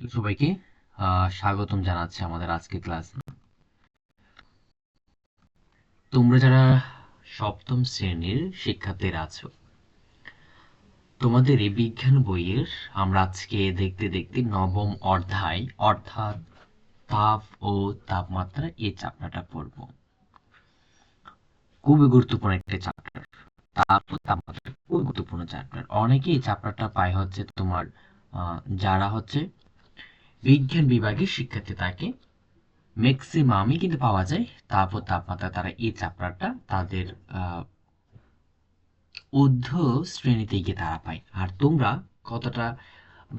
তো সবাইকে স্বাগতম জানাচ্ছি আমাদের আজকের ক্লাস। তোমরা যারা সপ্তম শ্রেণীর শিক্ষার্থীরা আছো, তোমাদের এই বিজ্ঞান বইয়ের আমরা আজকে দেখতে দেখতে নবম অধ্যায় অর্থাৎ তাপ ও তাপমাত্রা এই চ্যাপ্টারটা পড়ব। খুবই গুরুত্বপূর্ণ একটা চ্যাপ্টার। তাপ ও তাপমাত্রা খুবই গুরুত্বপূর্ণ চ্যাপ্টার। অনেকেই চ্যাপ্টারটা পায় হচ্ছে তোমার যারা হচ্ছে বিজ্ঞান বিভাগের শিক্ষার্থী থাকে ম্যাক্সিমামই কিন্তু পাওয়া যায় তাপ ও তাপমাত্রা। তারা এই চ্যাপ্টারটা তাদের ঊর্ধ্ব শ্রেণীতে গিয়ে তারা পায়। আর তোমরা কতটা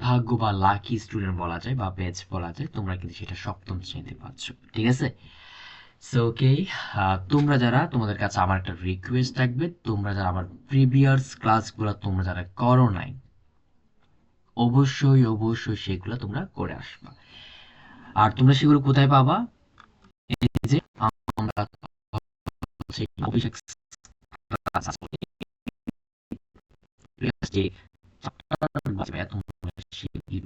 ভাগ্য বা লাকি স্টুডেন্ট বলা যায় বা ব্যাচ বলা যায়, তোমরা কিন্তু সেটা সপ্তম শ্রেণীতে পাচ্ছ। ঠিক আছে? সো ওকে, তোমরা যারা, তোমাদের কাছে আমার একটা রিকোয়েস্ট থাকবে, তোমরা যারা আমার প্রিভিয়াস ক্লাসগুলো তোমরা যারা করো নাই, অবশ্যই অবশ্যই সেগুলো তোমরা করে আসবা। আর তোমরা সেগুলো কোথায় পাবা? এই যে আমরা অভিষেক ক্লাস আছে, যে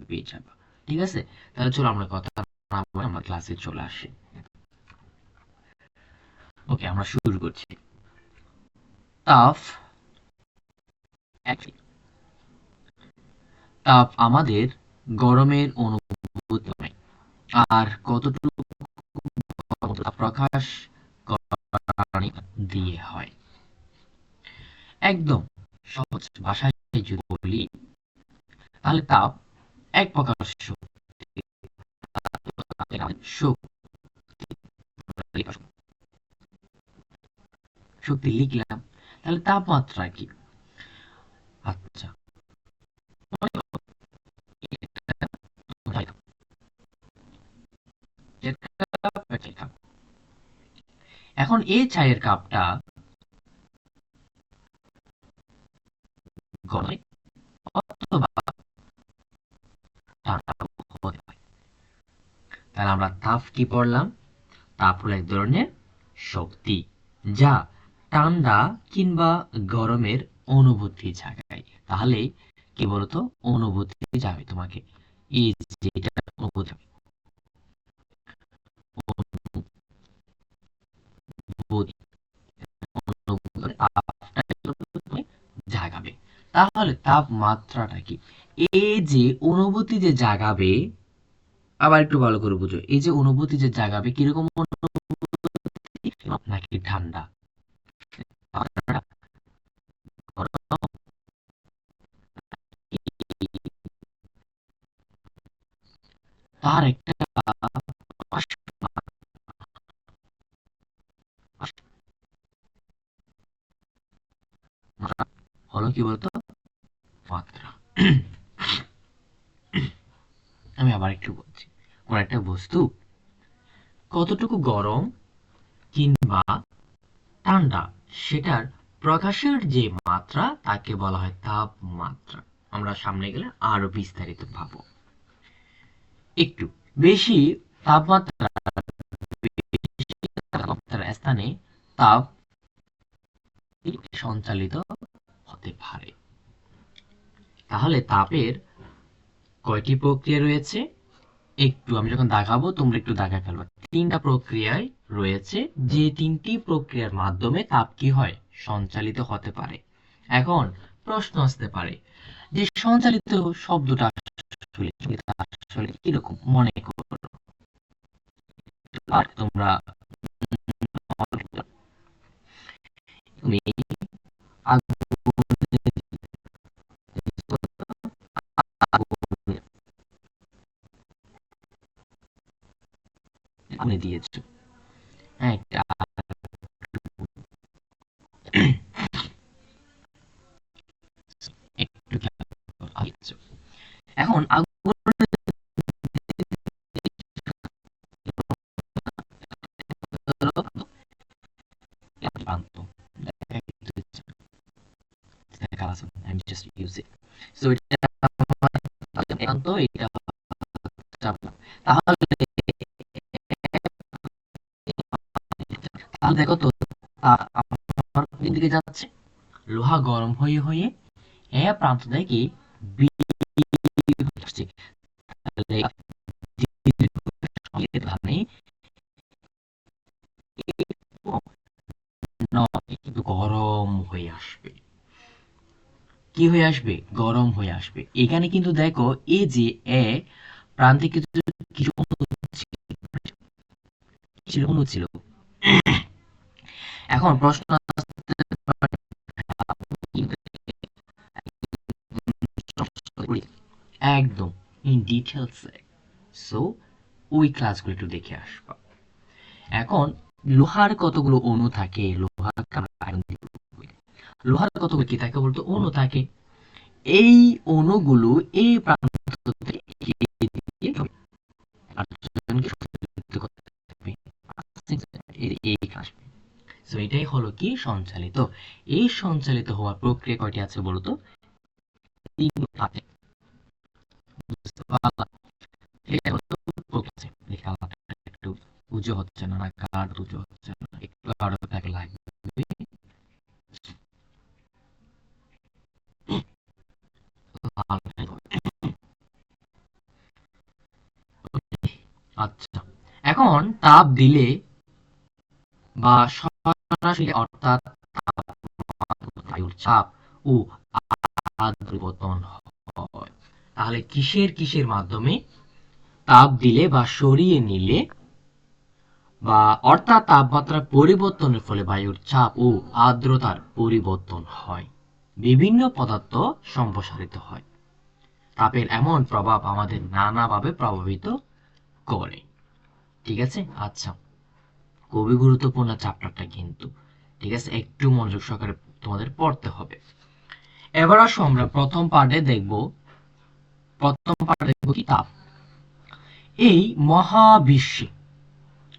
পেয়ে যাবা। ঠিক আছে? তাহলে চলো আমরা কথা না বলে আমরা ক্লাসে চলে আসি। ওকে, আমরা শুরু করছি। তাপ তাপ আমাদের গরমের অনুভূতি হয়। আর কতটুকু তাপ প্রকাশ দিয়ে হয়। একদম সহজ ভাষায় যদি বলি, তাহলে তাপ এক প্রকার শক্তি লিখলাম। তাহলে তাপমাত্রা কি? আচ্ছা, এখন এই চায়ের কাপটা গরমে অথবা ঠান্ডা হতে হয়। তাহলে আমরা তাপ কি পড়লাম? তাপ হলো এক ধরনের শক্তি যা ঠান্ডা কিংবা গরমের অনুভূতি জাগায়। তাহলে কি বলতো? অনুভূতি যাবে তোমাকে, এই যেটা অনুভূতি অনুভূতি জাগাবে। তাহলে তাপমাত্রাটা কি? এই যে অনুভূতি যে জাগাবে, আবার একটু ভালো করে বুঝো, এই যে অনুভূতি যে জাগাবে কিরকম অনুভূতি? নাকি ঠান্ডা? তার একটা হলো কি বলতো? মাত্রা। আমি আবার একটু বলছি, কোন একটা বস্তু কতটুকু গরম কিংবা ঠান্ডা, সেটার প্রকাশের যে মাত্রা তাকে বলা হয় তাপমাত্রা। আমরা সামনে গেলে আরো বিস্তারিত ভাবো। একটু বেশি তাপমাত্রা স্থানে তাপ সঞ্চালিত হতে পারে। তাহলে তাপের কয়টি প্রক্রিয়া রয়েছে? একটু আমি যখন দেখাবো তোমরা একটু দেখা ফেলবে। তিনটা প্রক্রিয়ায় রয়েছে, যে তিনটি প্রক্রিয়ার মাধ্যমে তাপ কি হয়? সঞ্চালিত হতে পারে। এখন প্রশ্ন আসতে পারে যে সঞ্চালিত শব্দটা আসলে কিরকম মনে করো? আর তোমরা তুমি আগুনে দিয়েছো, হ্যাঁ, একটু এখন আগুন প্রান্ত আমি জাস্ট ইউজ ইট। সো এটা প্রান্ত, এটা তাহলে তাহলে দেখো তো, আমার দিকে যাচ্ছে লোহা গরম হয়ে হয়ে এ প্রান্ত থেকে কি হয়ে আসবে, গরম হয়ে আসবে। এখানে কিন্তু দেখো এই যে এ প্রান্তিক কিছু কিছু অণু ছিল। এখন প্রশ্ন একদম ইন ডিটেলস, সো ওই ক্লাসগুলো একটু দেখে আসবা। এখন লোহার কতগুলো অণু থাকে, লোহার কতগুলো কি থাকে বলতো, অণু থাকে। এই অণুগুলো এই প্রান্ত থেকে এই আরেকজনকে শক্তিযুক্ত করতে থাকবে। আসবে। সো এটাই হলো কি সঞ্চালিত। এই সঞ্চালিত হওয়ার প্রক্রিয়া কয়টি আছে বলতো, তিন আছে। বুঝতে পারলা? এটা হলো প্রক্রিয়া আছে। দেখে আলাদা একটু উঁচু হচ্ছে না, না কার উঁচু হচ্ছে না, একটু আরো ব্যাক লাগবে। আচ্ছা, এখন তাপ দিলে বা সরাসরি অর্থাৎ বায়ুর চাপ ও পরিবর্তন হয়, তাহলে কিসের কিসের মাধ্যমে তাপ দিলে বা সরিয়ে নিলে বা অর্থাৎ তাপমাত্রার পরিবর্তনের ফলে বায়ুর চাপ ও আর্দ্রতার পরিবর্তন হয়, বিভিন্ন পদার্থ সম্প্রসারিত হয়। তাপের এমন প্রভাব আমাদের নানাভাবে প্রভাবিত করে। ঠিক আছে, আচ্ছা, খুবই গুরুত্বপূর্ণ চ্যাপ্টারটা কিন্তু। ঠিক আছে, একটু মনোযোগ সহকারে তোমাদের পড়তে হবে। এবার আসো আমরা প্রথম পার্টে দেখব। কি তাপ। এই মহাবিশ্বে,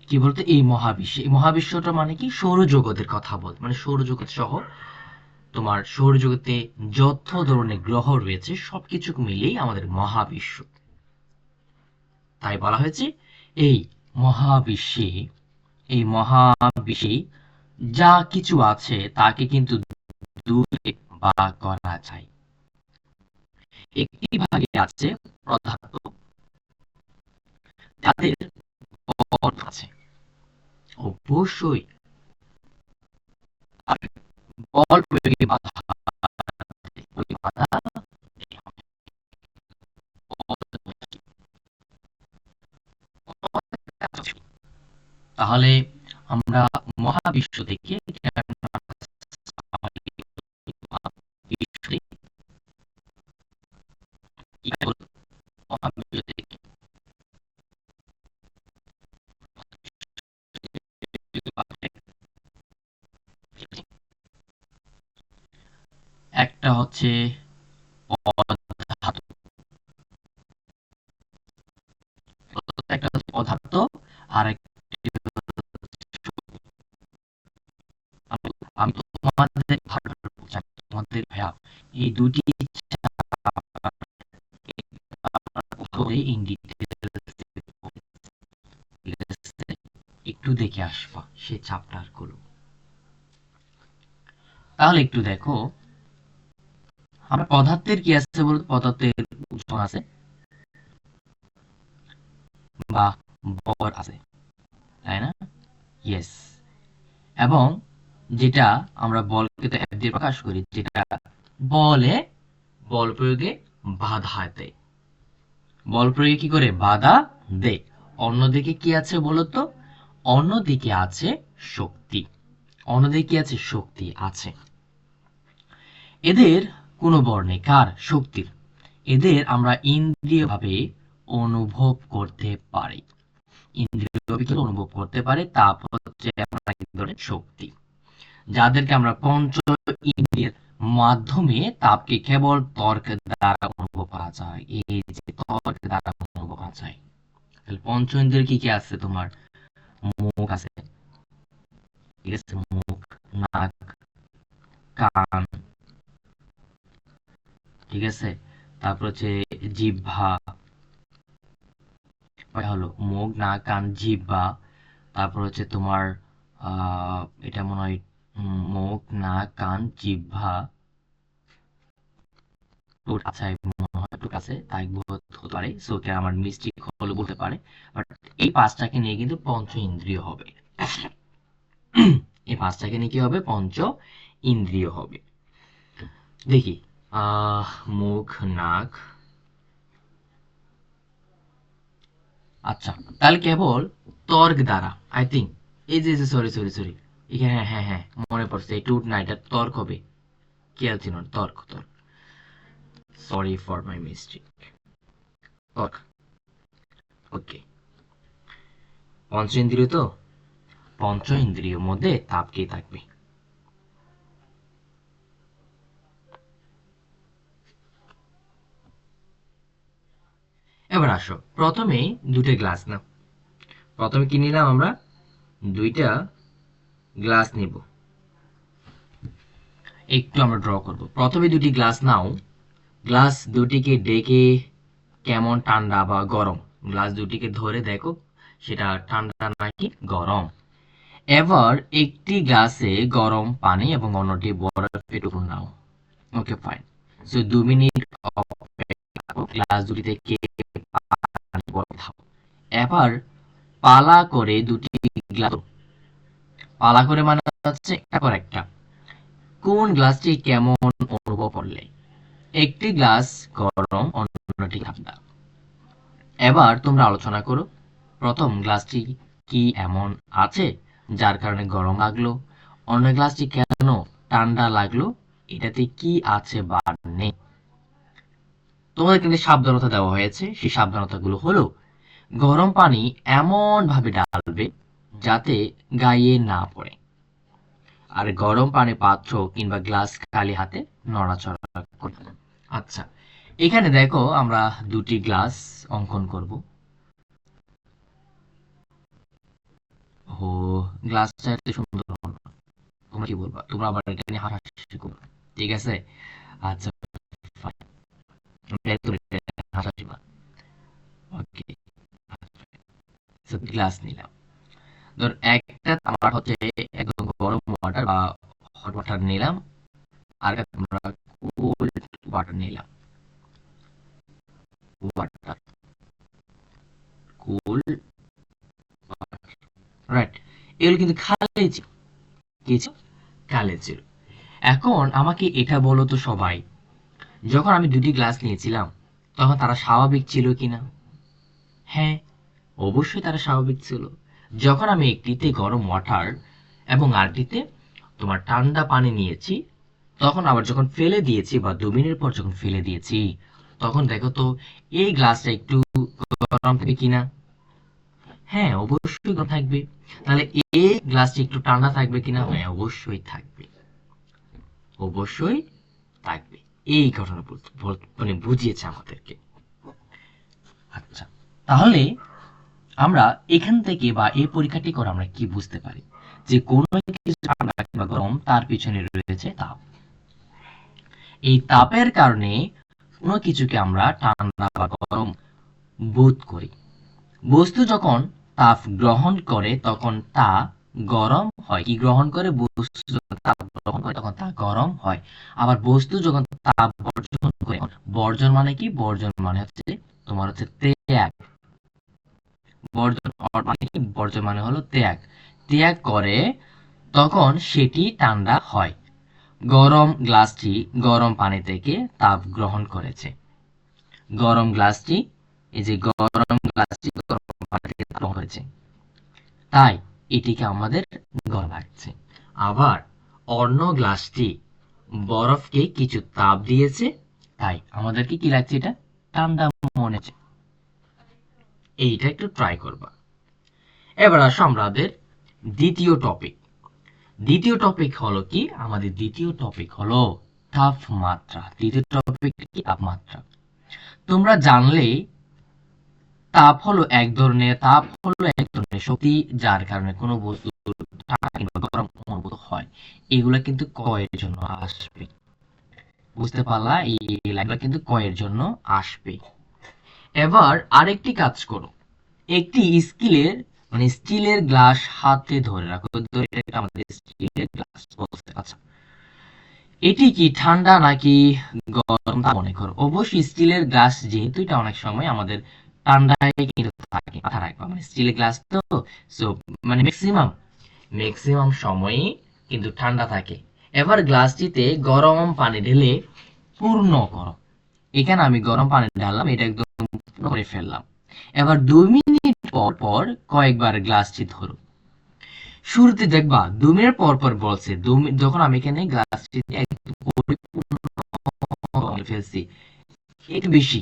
কি বলতে, এই মহাবিশ্বে, এই মহাবিশ্বটা মানে কি, সৌরজগতের কথা বল, মানে সৌরজগৎ সহ তোমার সৌরজগতে যত ধরনের গ্রহ রয়েছে সবকিছু মিলেই আমাদের মহাবিশ্ব। তাই বলা হয়েছে এই মহাবিশ্বে, এই মহাবিশ্বে যা কিছু আছে তাকে কিন্তু দুই ভাগ করা যায়। একটি ভাগে আছে পদার্থ, তাদের বল আছে, অবশ্যই বল প্রয়োগে বাধা, তাহলে আমরা মহাবিশ্ব থেকে একটা হচ্ছে পদার্থ, একটা হচ্ছে পদার্থ, আর আমি তোমাদের তোমাদের ভাইয়া এই দুটি একটু দেখে আসবা সে চ্যাপ্টার গুলো। তাহলে একটু দেখো, আমরা পদার্থের কি আছে বলতো, পদার্থের ওজন আছে বা ভর আছে, তাই না? ইয়েস। এবং যেটা আমরা বলকে তো F দিয়ে প্রকাশ করি, যেটা বলে বল প্রয়োগে বাধা দেয়, বল প্রয়োগে কি করে বাধা দেয়। অন্যদিকে কি আছে বলতো, অন্যদিকে আছে শক্তি, অন্যদিকে কি আছে, শক্তি আছে। এদের কোনো বর নেই, কার, শক্তির। এদের আমরা ইন্দ্রিয়ভাবে অনুভব করতে পারি, ইন্দ্রিয়ভাবে অনুভব করতে পারি। তাপ হচ্ছে আমরা এক ধরনের শক্তি, যাদেরকে আমরা পঞ্চ ইন্দ্রিয়ের মাধ্যমে তাপকে কেবল ত্বক দ্বারা অনুভব করা যায়। এই যে ত্বক দ্বারা অনুভব করা যায়, তাহলে পঞ্চ ইন্দ্রিয় কি কি আছে তোমার, মুখ আছে, ঠিক আছে, মুখ, নাক, কান, ঠিক আছে, তারপর হচ্ছে জিহ্বা, হলো মুখ, নাক, কান, জিহ্বা। তারপর হচ্ছে তোমার এটা মনে হয় মুখ, নাক, কান, জিহ্বা, ঠোঁট আছে, মনে হয় ঠোঁট আছে, তাই হতে পারে, সো এটা আমার মিস্টেক হলে বলতে পারে। বাট এই পাঁচটাকে নিয়ে কিন্তু পঞ্চ ইন্দ্রিয় হবে। এই পাঁচটাকে নিয়ে কি হবে, পঞ্চ ইন্দ্রিয় হবে। দেখি মুখ, নাক। আচ্ছা, তাহলে কেবল তর্ক দ্বারা আই থিঙ্ক, এই যে সরি সরি সরি, এখানে হ্যাঁ হ্যাঁ হ্যাঁ মনে পড়ছে, এই টুট না, এটা তর্ক হবে। খেয়াল ছিল না, তর্ক তর্ক, সরি ফর মাই মিস্টেক, তর্ক। ওকে, পঞ্চ ইন্দ্রিয় তো, পঞ্চ ইন্দ্রিয় মধ্যে তাপ কে থাকবে? এবার আসো, প্রথমে দুটো গ্লাস নাও। প্রথমে কি নিলাম আমরা? দুইটা গ্লাস নিব। একটু আমরা ড্র করব। প্রথমে দুটি গ্লাস নাও। গ্লাস দুটিকে ডেকে কেমন ঠান্ডা বা গরম, গ্লাস দুটিকে ধরে দেখো সেটা ঠান্ডা নাকি গরম। এবার একটি গ্লাসে গরম পানি এবং অন্যটি বরফে ডুবো নাও। Okay fine. So 2 minute glass দুটি থেকে পানি বরফ দাও। এবার পালা করে দুটি গ্লাস, পালা করে মানে হচ্ছে একটা পর একটা, কোন গ্লাসটি কেমন অনুভব করলে? একটি গ্লাস গরম, অন্যটি ঠান্ডা। এবার তোমরা আলোচনা করো, প্রথম গ্লাসটি কি এমন আছে যার কারণে গরম লাগলো, অন্য গ্লাসটি কেন ঠান্ডা লাগলো, এটাতে কি আছে বা নেই। তোমাদের কিন্তু সাবধানতা দেওয়া হয়েছে, সেই সাবধানতাগুলো হলো, গরম পানি এমন ভাবে ঢালবে যাতে গায়ে না পড়ে, আর গরম পানি পাত্র কিংবা গ্লাস খালি হাতে নড়াচড়া করবে না। আচ্ছা, এখানে দেখো আমরা দুটি গ্লাস অঙ্কন করব। ও, গ্লাসটা এত সুন্দর হলো না। তোমরা কি বলবা? তোমরা আবার এটা নিয়ে হাসাহাসি করবে, ঠিক আছে? আচ্ছা fine. আমরা এত হাসাহাসি না। ওকে, গ্লাস নিলাম। ধর একটা আমার হচ্ছে একদম গরম ওয়াটার বা হট ওয়াটার নিলাম, আর একটা আমরা কোল্ড ওয়াটার নিলাম। Water, cold water, right. এগুলো কিন্তু খালি ছিল, কি ছিল? খালি ছিল। এখন আমাকে এটা বলো তো সবাই, যখন আমি দুটি গ্লাস নিয়েছিলাম তখন তারা স্বাভাবিক ছিল কিনা? হ্যাঁ, অবশ্যই তারা স্বাভাবিক ছিল। যখন আমি একটিতে গরম ওয়াটার এবং আরটিতে তোমার ঠান্ডা পানি নিয়েছি, তখন আবার যখন ফেলে দিয়েছি বা 2 মিনিট পর যখন ফেলে দিয়েছি, তখন দেখো তো এই গ্লাসটা একটু গরম থাকবে কিনা? হ্যাঁ, অবশ্যই গরম থাকবে। তাহলে এই গ্লাসটি একটু ঠান্ডা থাকবে কিনা? হ্যাঁ, অবশ্যই থাকবে, অবশ্যই থাকবে। এই ঘটনা মানে বুঝিয়েছে আমাদেরকে। আচ্ছা, তাহলে আমরা এখান থেকে বা এই পরীক্ষাটি করে আমরা কি বুঝতে পারি? যে কোনো কিছু ঠান্ডা কিংবা গরম তার পিছনে রয়েছে তাপ। এই তাপের কারণে কোনো কিছুকে আমরা ঠান্ডা বা গরম বোধ করি। বস্তু যখন তাপ গ্রহণ করে তখন তা গরম হয়। কি গ্রহণ করে? বস্তু যখন তাপ গ্রহণ করে তখন তা গরম হয়। আবার বস্তু যখন তাপ বর্জন করে, বর্জন মানে কি? বর্জন মানে হচ্ছে তোমার হচ্ছে ত্যাগ। বর্জন মানে কি? বর্জন মানে হলো ত্যাগ। ত্যাগ করে তখন সেটি ঠান্ডা হয়। গরম গ্লাসটি গরম পানি থেকে তাপ গ্রহণ করেছে। গরম গ্লাসটি, এই যে গরম গ্লাসটি গরম পানি থেকে তাপ গ্রহণ করেছে, তাই এটিকে আমাদের গরম লাগছে। আবার অন্য গ্লাসটি বরফকে কিছু তাপ দিয়েছে, তাই আমাদেরকে কি লাগছে? এটা ঠান্ডা মনে হচ্ছে। এইটা একটু ট্রাই করবা। এবার আসো আমাদের দ্বিতীয় টপিক। দ্বিতীয় টপিক হলো কি? আমাদের দ্বিতীয় টপিক হলো তাপমাত্রা। দ্বিতীয় টপিক কি? তাপমাত্রা। তোমরা জানলে তাপ হলো এক ধরনের শক্তি যার কারণে কোনো বস্তু ঠান্ডা কিংবা গরম অনুভূত হয়। এগুলা কিন্তু কয়ের জন্য আসবে। বুঝতে পারলা? এই লাইনগুলো কিন্তু কয়ের জন্য আসবে। এবার আরেকটি কাজ করো, একটি স্টিলের গ্লাস হাতে ধরে রাখো। এটা আমাদের স্টিলের গ্লাস বলতে। আচ্ছা, এটি কি ঠান্ডা নাকি গরম তা মনে করো। অবশ্যই স্টিলের গ্লাস, যেহেতু এটা অনেক সময় আমাদের ঠান্ডায় কিন্তু থাকে, মাথা রাখবা, মানে স্টিলের গ্লাস তো, সো মানে ম্যাক্সিমাম সময়ই কিন্তু ঠান্ডা থাকে। এবার গ্লাসটিতে গরম পানি ঢেলে পূর্ণ করো। এখানে আমি গরম পানি ঢাললাম, এটা একদম পূর্ণ করে ফেললাম। এবার 2 মিনিট পর পর কয়েকবার গ্লাসটি ধরো। শুরুতে দেখবা 2 মিনিট পর পর বলছে, যখন আমি এখানে গ্লাসটি একদম পরিপূর্ণ করে ফেলছি, একটু বেশি,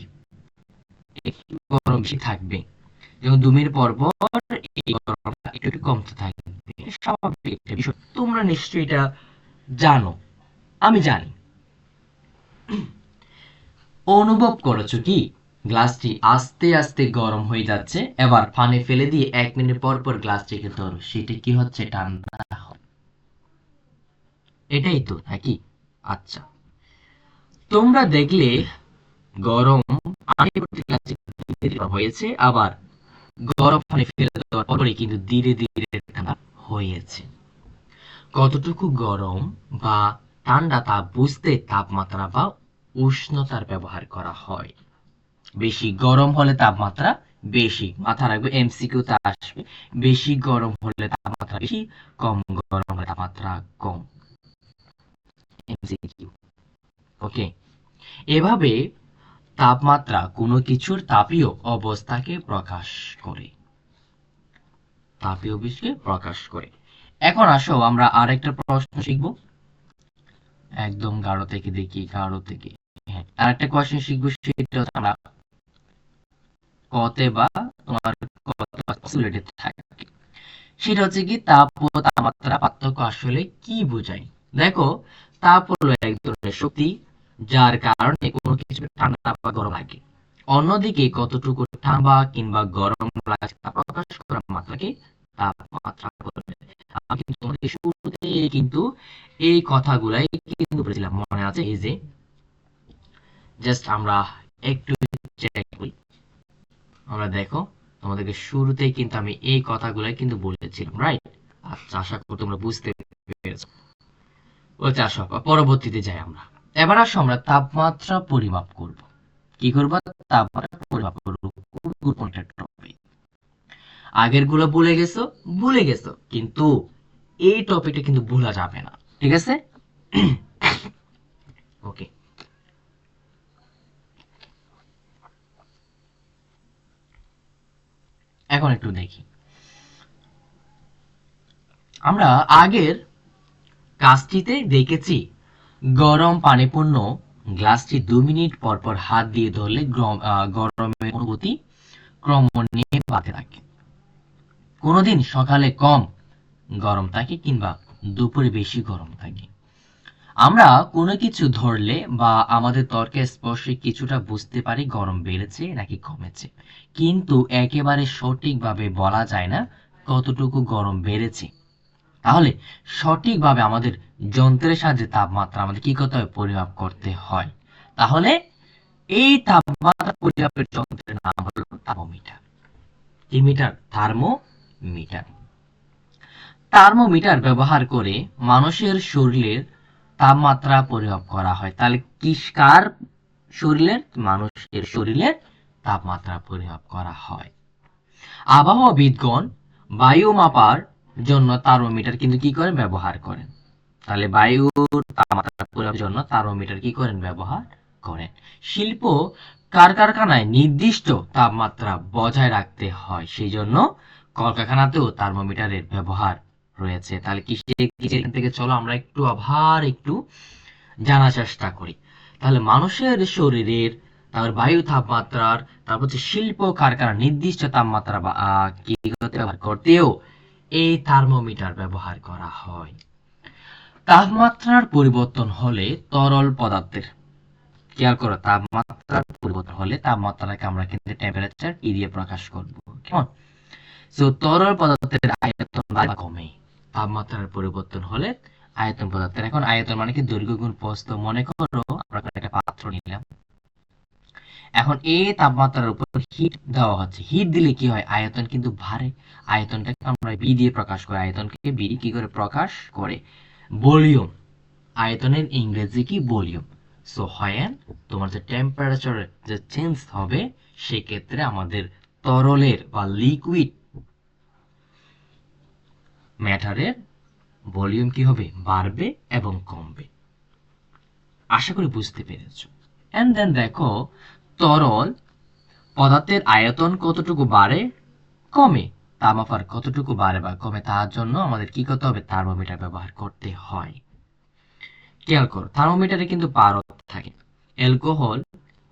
একটু গরম বেশি থাকবে। যখন 2 মিনিট পর পর এই গরমটা একটু একটু কমতে থাকবে, স্বাভাবিক একটা বিষয়। তোমরা নিশ্চয়ই এটা জানো, আমি জানি। অনুভব করেছো কি গ্লাসটি আস্তে আস্তে গরম হয়ে যাচ্ছে? এবার পানি ফেলে দিয়ে 1 মিনিট পর পর গ্লাসটিকে ধরো, সেটা কি হচ্ছে? ঠান্ডা হয়। এটাই তো নাকি? আচ্ছা, তোমরা দেখলে গরম পানি ভর্তি গ্লাসটি ধীরে ধীরে গরম হয়েছে, আবার গরম পানি ফেলে দেওয়ার পরে কিন্তু ধীরে ধীরে ঠান্ডা হয়েছে। কতটুকু গরম বা ঠান্ডা তা বুঝতে তাপমাত্রা বা উষ্ণতার ব্যবহার করা হয়। বেশি গরম হলে তাপমাত্রা বেশি, মাথা রাখবে, এমসিকিউ তে আসবে। বেশি গরম হলে তাপমাত্রা বেশি, কম গরম হলে তাপমাত্রা কম। এমসিকিউ। ওকে, এভাবে তাপমাত্রা কোনো কিছুর তাপীয় অবস্থাকে প্রকাশ করে। তাপীয় অবস্থাকে প্রকাশ করে। এখন আসো আমরা আরেকটা প্রশ্ন শিখবো, একদম গাঢ় থেকে দেখি, গাঢ় থেকে। হ্যাঁ, আরেকটা কোয়েশ্চেন শিখবো, সেটা হচ্ছে আমরা কতে বা তোমার পসিবিলিটি থাকে, সেটা হচ্ছে কি তাপ ও তাপমাত্রা পার্থক্য আসলে কি বোঝায়। দেখো, তাপ হলো এক ধরনের শক্তি যার কারণে কোনো কিছু ঠান্ডা বা গরম লাগে। অন্যদিকে কতটুকু ঠান্ডা কিংবা গরম লাগছে তা প্রকাশ করার মাত্রাকে তাপমাত্রা বলে। আমি কিন্তু তোমাকে শুরুতে কিন্তু এই কথাগুলাই কিন্তু বলেছিলাম, মনে আছে? এই যে জাস্ট আমরা একটু চেক করি, আমরা দেখো, তোমাদেরকে শুরুতেই কিন্তু আমি এই কথাগুলাই কিন্তু বলেছিলাম, রাইট? আচ্ছা, আশা করি তোমরা বুঝতে পেরেছো। বলতে আসো পরবর্তীতে যাই আমরা। এবার আসো আমরা তাপমাত্রা পরিমাপ করব। কি করব? তাপমাত্রা পরিমাপ করব। খুব গুরুত্বপূর্ণ একটা টপিক। আগের গুলো ভুলে গেছো, ভুলে গেছো, কিন্তু এই টপিকটা কিন্তু ভুলা যাবে না, ঠিক আছে? ওকে, এখন একটু দেখি। আমরা আগের কাজটিতে দেখেছি গরম পানিপূর্ণ গ্লাসটি 2 মিনিট পর পর হাত দিয়ে ধরলে গরমের অনুভূতি ক্রমে বাড়তে থাকে। কোনোদিন সকালে কম গরম থাকে কিংবা দুপুরে বেশি গরম থাকে। আমরা কোনো কিছু ধরলে বা আমাদের ত্বকে স্পর্শে কিছুটা বুঝতে পারি গরম বেড়েছে নাকি কমেছে, কিন্তু একেবারে সঠিকভাবে বলা যায় না কতটুকু গরম বেড়েছে। তাহলে সঠিকভাবে আমাদের যন্ত্রের সাহায্যে তাপমাত্রা আমাদের কি করতে হয়? পরিমাপ করতে হয়। তাহলে এই তাপমাত্রা পরিমাপের যন্ত্রের নাম হলো থার্মোমিটার। কি মিটার? থার্মোমিটার। থার্মোমিটার ব্যবহার করে মানুষের শরীরের তাপমাত্রা পরিমাপ করা হয়। তাহলে কার শরীরের? মানুষের শরীরের তাপমাত্রা পরিমাপ করা হয়। আবহাওয়াবিদগণ বায়ু মাপার জন্য থার্মোমিটার কিন্তু কি করেন? ব্যবহার করেন। তাহলে বায়ুর তাপমাত্রা পরিমাপের জন্য থার্মোমিটার কি করেন? ব্যবহার করেন। শিল্প কারখানায় নির্দিষ্ট তাপমাত্রা বজায় রাখতে হয়, সেই জন্য কলকারখানাতেও থার্মোমিটারের ব্যবহার রয়েছে। তাহলে কিসের থেকে চলো আমরা একটু আবার একটু জানার চেষ্টা করি। তাহলে মানুষের শরীরের, তারপর বায়ু তাপমাত্রার, তারপর হচ্ছে শিল্প কারখানার নির্দিষ্ট তাপমাত্রা কি ব্যবহার করতেও এই থার্মোমিটার ব্যবহার করা হয়। তাপমাত্রার পরিবর্তন হলে তরল পদার্থের, খেয়াল করো, তাপমাত্রার পরিবর্তন হলে তাপমাত্রাকে আমরা কিন্তু টেম্পারেচার টি দিয়ে প্রকাশ করব, কেমন? সো তরল পদার্থের আয়তন বাড়ে বা কমে। তাপমাত্রার পরিবর্তন হলে আয়তন পদার্থের, এখন আয়তন মানে কি? দৈর্ঘ্য গুণ প্রস্থ। মনে করো আমরা একটা পাত্র নিলাম, এখন এই তাপমাত্রার উপর হিট দেওয়া হচ্ছে। হিট দিলে কি হয়? আয়তন কিন্তু বাড়ে। আয়তনটাকে আমরা বি দিয়ে প্রকাশ করি, আয়তনকে বি কি করে প্রকাশ করে? ভলিউম। আয়তনের ইংরেজি কি? ভলিউম। সো হোয়েন তোমার যে টেম্পারেচার যে চেঞ্জ হবে, সেক্ষেত্রে আমাদের তরলের বা লিকুইড ম্যাটারের ভলিউম কি হবে? বাড়বে এবং কমবে। আশা করি বুঝতে পেরেছো। এন্ড দেন দেখো, তরল পদার্থের আয়তন কতটুকু বাড়ে, কমে। তাপমাত্রা কতটুকু বাড়ে বা কমে তার জন্য আমাদের কি করতে হবে, থার্মোমিটার ব্যবহার করতে হয়। খেয়াল করো, থার্মোমিটারে কিন্তু পারদ থাকে, অ্যালকোহল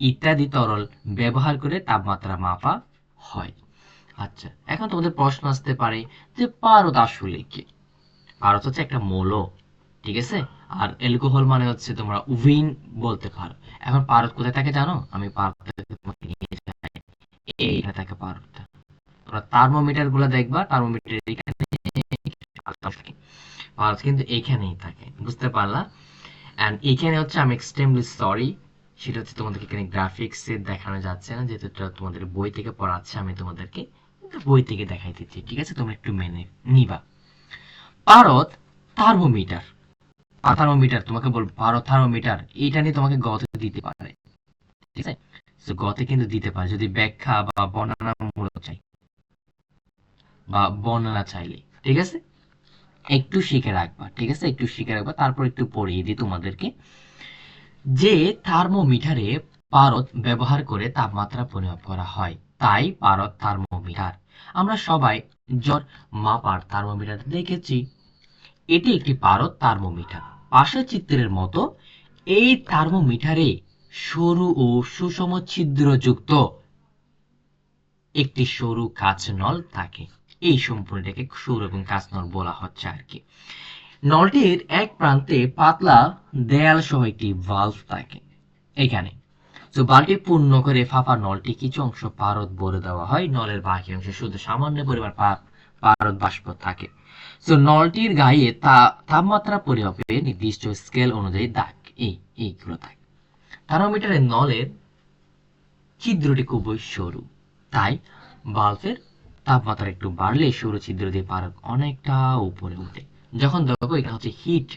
ইত্যাদি তরল ব্যবহার করে তাপমাত্রা মাপা হয়। আচ্ছা, এখন তোমাদের প্রশ্ন আসতে পারে যে পারদ আসলে কি? পারদ হচ্ছে একটা মৌল, ঠিক আছে। আর অ্যালকোহল মানে হচ্ছে তোমরা উইন বলতে পারো। এখন পারদ কোথায় থাকে জানো? আমি পারদ তোমাকে নিয়ে যাই, এইখানে থাকে পারদটা। তোমরা থার্মোমিটার গুলো দেখবা, থার্মোমিটার এখানে থাকে, পারদ কিন্তু এইখানেই থাকে, বুঝতে পারলা? এন্ড এখানে হচ্ছে আমি এক্সট্রিমলি সরি, সেটা হচ্ছে তোমাদেরকে এখানে গ্রাফিক্সে দেখানো যাচ্ছে না, যেহেতু এটা তোমাদের বই থেকে পড়াচ্ছে, আমি তোমাদেরকে বই থেকে দেখাই দিচ্ছি, ঠিক আছে? তোমরা একটু মেনে নিবা। পারদ থার্মোমিটার, থার্মোমিটার তোমাকে বলবো পারদ থার্মোমিটার, এইটা নিয়ে তোমাকে গতে দিতে পারে, ঠিক আছে? তো গতে কিন্তু দিতে পারে যদি ব্যাখ্যা বা বর্ণনামূলক চাই বা বর্ণনা চাইলে, ঠিক আছে? একটু শিখে রাখবা, ঠিক আছে? একটু শিখে রাখবা, তারপর একটু পড়িয়ে দিই তোমাদেরকে যে থার্মোমিটারে পারদ ব্যবহার করে তাপমাত্রা পরিমাপ করা হয়, তাই পারদ থার্মোমিটার। আমরা সবাই জ্বর মাপার থার্মোমিটার দেখেছি, এটি একটি পারদ থার্মোমিটার। পাশের চিত্রের মতো এই থার্মোমিটারে সরু ও সুষম ছিদ্রযুক্ত একটি সরু কাঁচ নল থাকে। এই সম্পূর্ণটাকে সরু এবং কাঁচ নল বলা হচ্ছে আর কি। নলটির এক প্রান্তে পাতলা দেয়াল সহ একটি ভালভ থাকে এখানে। তো বাল্টি পূর্ণ করে ফাঁপা নলটি কিছু অংশ পারদ ভরে দেওয়া হয়, নলের বাকি অংশে শুধু সামান্য পরিমাণ পারদ বাষ্প থাকে। তো নলটির গায়ে তাপমাত্রা পরিমাপে নির্দিষ্ট স্কেল অনুযায়ী দাগ, এইগুলো থাকে। থার্মোমিটারের নলের ছিদ্রটি খুবই সরু, তাই বাল্বের তাপমাত্রা একটু বাড়লে সরু ছিদ্র দিয়ে পারদ অনেকটা উপরে উঠে। যখন দেখো এটা হচ্ছে হিট,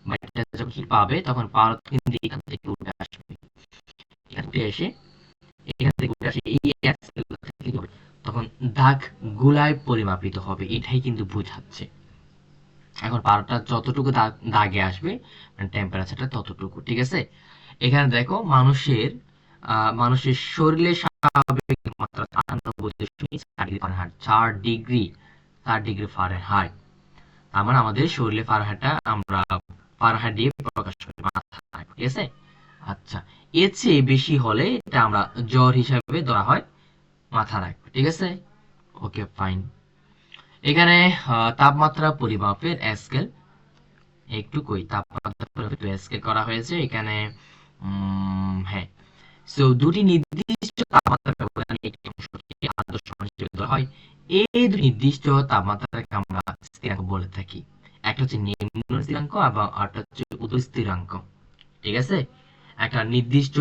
বা এটা যখন হিট পাবে তখন পারদ কিন্তু এখান থেকে উঠে আসবে, এখান থেকে এসে এখান থেকে উঠে আসে এই তখন দাগ গুলায় পরিমাপিত হবে, এটাই কিন্তু বোঝাচ্ছে। এখন পারদটা যতটুকু দাগে আসবে টেম্পারেচারটা ততটুকু, ঠিক আছে? এখানে দেখো মানুষের শরীরে স্বাভাবিক তাপমাত্রা 98.4 4 ডিগ্রি ফারেনহাইট। তার মানে আমাদের শরীরে ফারেনহাইটটা আমরা ফারেনহাইট দিয়ে প্রকাশ করি মাথায়, ঠিক আছে? আচ্ছা, এর চেয়ে বেশি হলে এটা আমরা জ্বর হিসাবে ধরা হয়, মাথা রাখবে, ঠিক আছে? ওকে, ফাইন। এখানে তাপমাত্রা পরিমাপের স্কেল, একটু কই তাপমাত্রা পরিমাপের স্কেল করা হয়েছে এখানে। হ্যাঁ, সো দুটি নির্দিষ্ট তাপমাত্রা ব্যবধানে একটি অংশকে আদর্শ মান হিসেবে ধরা হয়। এই দুটি নির্দিষ্ট তাপমাত্রাকে আমরা স্থিরাঙ্ক বলে থাকি। একটা হচ্ছে নিম্ন স্থিরাঙ্ক এবং আরেকটা হচ্ছে উচ্চ স্থিরাঙ্ক, ঠিক আছে? একটা নির্দিষ্ট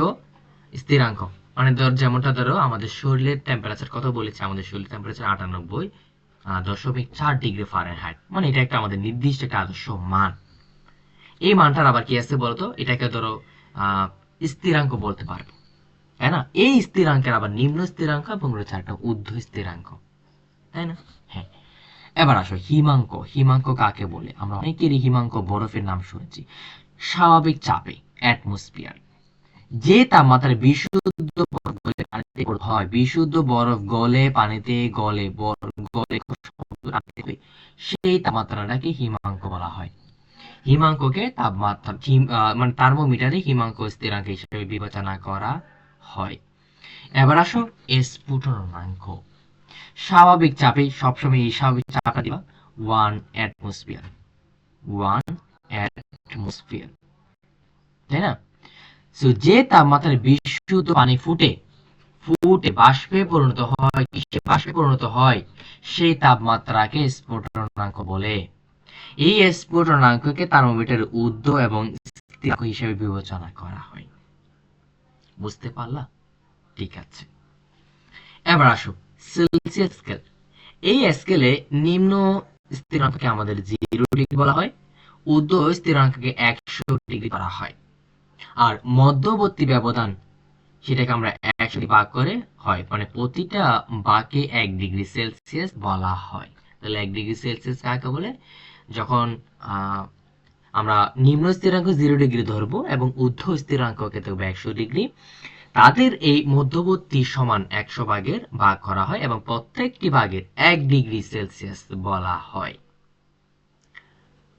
স্থিরাঙ্ক মানে যেমনটা ধরো আমাদের শরীরের টেম্পারেচার কত বলেছে, আমাদের শরীরের টেম্পারেচার 98.4 ডিগ্রি ফারেনহাইট, মানে এটা একটা আমাদের নির্দিষ্ট একটা আদর্শ মান। এই মানটার আবার কি আছে বলতো, এটাকে ধরো স্থিরাঙ্ক বলতে পারবে, তাই না? এই স্থিরাঙ্কের আবার নিম্ন স্থিরাঙ্ক এবং রয়েছে একটা ঊর্ধ্ব স্থিরাঙ্ক, তাই না? হ্যাঁ, এবার আসো হিমাঙ্ক। হিমাঙ্ক কাকে বলে? আমরা অনেকেরই হিমাঙ্ক বরফের নাম শুনেছি। স্বাভাবিক চাপে অ্যাটমসফিয়ার যে তাপমাত্রায় বিশুদ্ধ বরফ গলে পানিতে হয়, বিশুদ্ধ বরফ গলে পানিতে গলে গলে সেই তাপমাত্রাটাকে হিমাঙ্ক বলা হয়। হিমাঙ্ককে তাপমাত্রা মানে থার্মোমিটারে হিমাঙ্ক স্থিরাঙ্ক হিসেবে বিবেচনা করা হয়। এবার আসো স্ফুটনাঙ্ক। স্বাভাবিক চাপে সবসময় এই স্বাভাবিক চাপটা দিবা 1 অ্যাটমসফিয়ার, 1 অ্যাটমসফিয়ার, তাই না? সো যে তাপমাত্রায় বিশুদ্ধ পানি ফুটে বাষ্পে পরিণত হয়, কিসে বাষ্পে পরিণত হয়, সেই তাপমাত্রাকে স্ফুটনাঙ্ক বলে। এই স্ফুটনাঙ্ককে থার্মোমিটারের ঊর্ধ্ব এবং স্থিরাঙ্ক হিসেবে বিবেচনা করা হয়। বুঝতে পারলা? ঠিক আছে, এবার আসো সেলসিয়াস স্কেল। এই স্কেলে নিম্ন স্থিরাঙ্ককে আমাদের 0 ডিগ্রি বলা হয়, ঊর্ধ্ব স্থিরাঙ্ককে 100 ডিগ্রি করা হয়, আর মধ্যবর্তী ব্যবধান সেটাকে আমরা 100 দিয়ে ভাগ করে হয়, মানে প্রতিটা বাঁকে 1 ডিগ্রি সেলসিয়াস বলা হয়। তাহলে 1 ডিগ্রি সেলসিয়াস কাকে বলে? যখন আমরা নিম্ন স্থিরাঙ্ক 0 ডিগ্রি ধরবো এবং ঊর্ধ্ব স্থিরাঙ্ককে ধরবো 100 ডিগ্রি। তাদের এই মধ্যবর্তী সমান 100 ভাগের ভাগ করা হয় এবং প্রত্যেকটি ভাগের 1 ডিগ্রি সেলসিয়াস বলা হয়।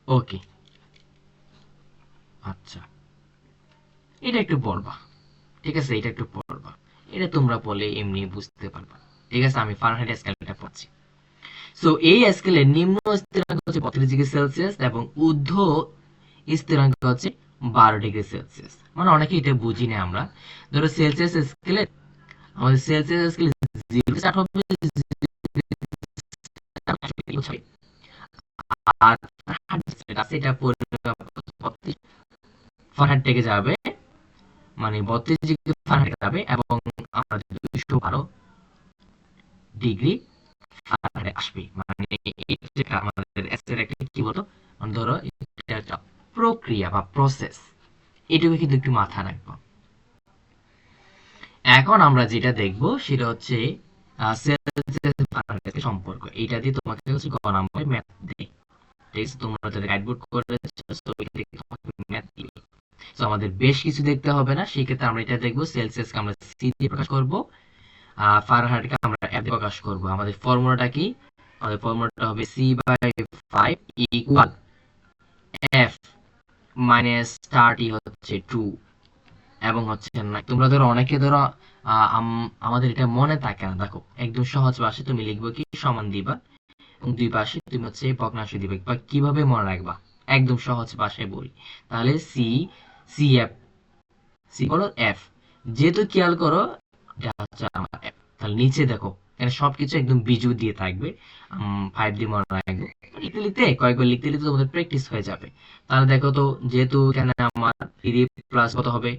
ওকে, আচ্ছা, এটা একটু পড়বা, ঠিক আছে, এটা একটু পড়বা, এটা তোমরা বলে এমনি বুঝতে পারবা, ঠিক আছে। আমি ফারেনহাইট স্কেলটা পড়ছি। সো এই স্কেলের নিম্ন স্থিরাঙ্ক হচ্ছে 32 ডিগ্রি সেলসিয়াস এবং ঊর্ধ্ব স্থিরাঙ্ক হচ্ছে 12 ডিগ্রি সেলসিয়াস। মানে অনেকে এটা বুঝি না আমরা। ধরো সেলসিয়াস স্কেলে আমাদের সেলসিয়াস স্কেলে 0 স্টার্ট হবে, আর এটা ফারেনহাইট থেকে যাবে, মানে 32 ডিগ্রি ফারেনহাইট যাবে এবং আমরা 212 ডিগ্রি ফারেনহাইট আসবে। মানে এটা আমাদের এর একটা কি বলতো, ধরো এটা একটা প্রক্রিয়া বা প্রসেস, এটুকু কিন্তু একটু মাথা রাখবো। এখন আমরা যেটা দেখবো সেটা হচ্ছে সেলসিয়াস ফারেনহাইট সম্পর্ক। এটা দিয়ে তোমাকে হচ্ছে গ নাম্বার ম্যাথ দেই, ঠিক আছে। তোমরা যাদের গাইডবোর্ড করেছো সো এটা থেকে তোমাকে ম্যাথ দিবে। সো আমাদের বেশ কিছু দেখতে হবে না, সেই ক্ষেত্রে আমরা এটা দেখবো সেলসিয়াসকে আমরা সি দিয়ে প্রকাশ করব, ফারেনহাইটকে আমরা এফ দিয়ে প্রকাশ করব। আমাদের ফর্মুলাটা কি? আমাদের ফর্মুলাটা হবে C/5 ইকুয়াল এফ মাইনাস 30 হচ্ছে 2 এবং হচ্ছে না। তোমরা ধরো অনেকে ধরো আমাদের এটা মনে থাকে না, দেখো একদম সহজ ভাষায় তুমি লিখবো কি, সমান দিবা এবং দুই পাশে তুমি হচ্ছে ভগ্নাংশ দিবে। বা কিভাবে মনে রাখবা, একদম সহজ ভাষায় বলি, তাহলে সি সি এফ, সি বলো এফ, যেহেতু খেয়াল করো এটা হচ্ছে আমার এফ, তাহলে নিচে দেখো এখানে সবকিছু একদম বিজু দিয়ে থাকবে। 5 দিয়ে মনে রাখবে, লিখতে লিখতে কয়েকবার লিখতে লিখতে তোমাদের প্র্যাকটিস হয়ে যাবে। তাহলে দেখো তো, যেহেতু এখানে আমার 3 প্লাস কত হবে,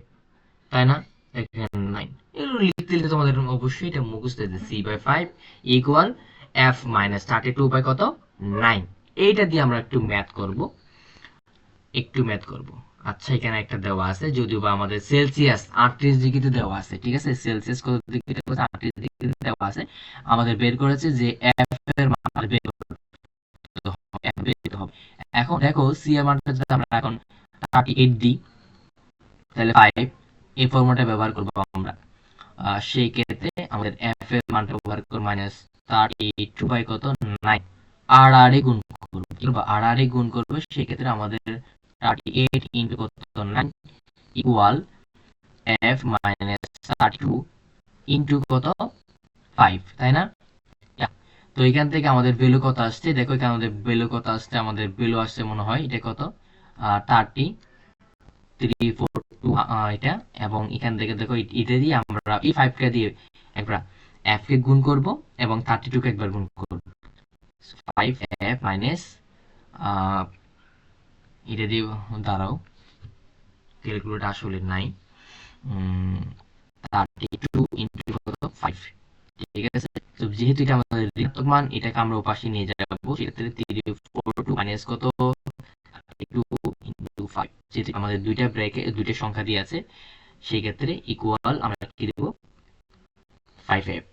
তাই না, এখানে 9, এগুলো লিখতে লিখতে তোমাদের অবশ্যই এটা মুখস্থ হয়ে যাবে। C/5 equal F minus 32 by কত, 9। এইটা দিয়ে আমরা একটু ম্যাথ করব, একটু ম্যাথ করব। আচ্ছা, এখানে একটা দেওয়া আছে, যদিও বা আমাদের সেলসিয়াস 38 ডিগ্রিতে দেওয়া আছে, ঠিক আছে। সেলসিয়াস কত ডিগ্রিতে, 38 ডিগ্রিতে দেওয়া আছে। আমাদের বের করেছে যে এফ এর মান বের করতে হবে, F বের করতে হবে। এখন দেখো সি এর মানটা যদি আমরা এখন 38 দিই, তাহলে 5 এই ফর্মুলাটা ব্যবহার করব আমরা। সেই ক্ষেত্রে আমাদের এফ এর মানটা ব্যবহার করব মাইনাস 32 বাই কত, 9। আর আর এ গুণ করব, কি করব, আর আর এ গুণ করব। সেই ক্ষেত্রে আমাদের 38 ইনটু কত, 9 ইকুয়াল এফ মাইনাস 32 ইনটু কত, 5, তাই না? তো এখান থেকে আমাদের ভ্যালু কত আসছে, দেখো এখানে আমাদের ভ্যালু কত আসছে, আমাদের ভ্যালু আসছে মনে হয় এটা কত, 342 এটা। এবং এখান থেকে দেখো এটা দিয়ে আমরা এই 5 কে দিয়ে একবার f কে গুণ করব এবং 32 কে একবার গুণ করব। 5f মাইনাস এটা দিয়ে, দাঁড়াও ক্যালকুলেটর আসলে নাই, 32 ইনটু কত, 5, ঠিক আছে। তো যেহেতু এটা আমাদের ঋণাত্মক মান, এটাকে আমরা ওপাশে নিয়ে যাব, সেক্ষেত্রে 342 মাইনাস কত, 2 ইনটু 5, যেহেতু আমাদের দুইটা ব্র্যাকে দুইটা সংখ্যা দিয়ে আছে, সেই ক্ষেত্রে ইকুয়াল আমরা কি দেব, 5f।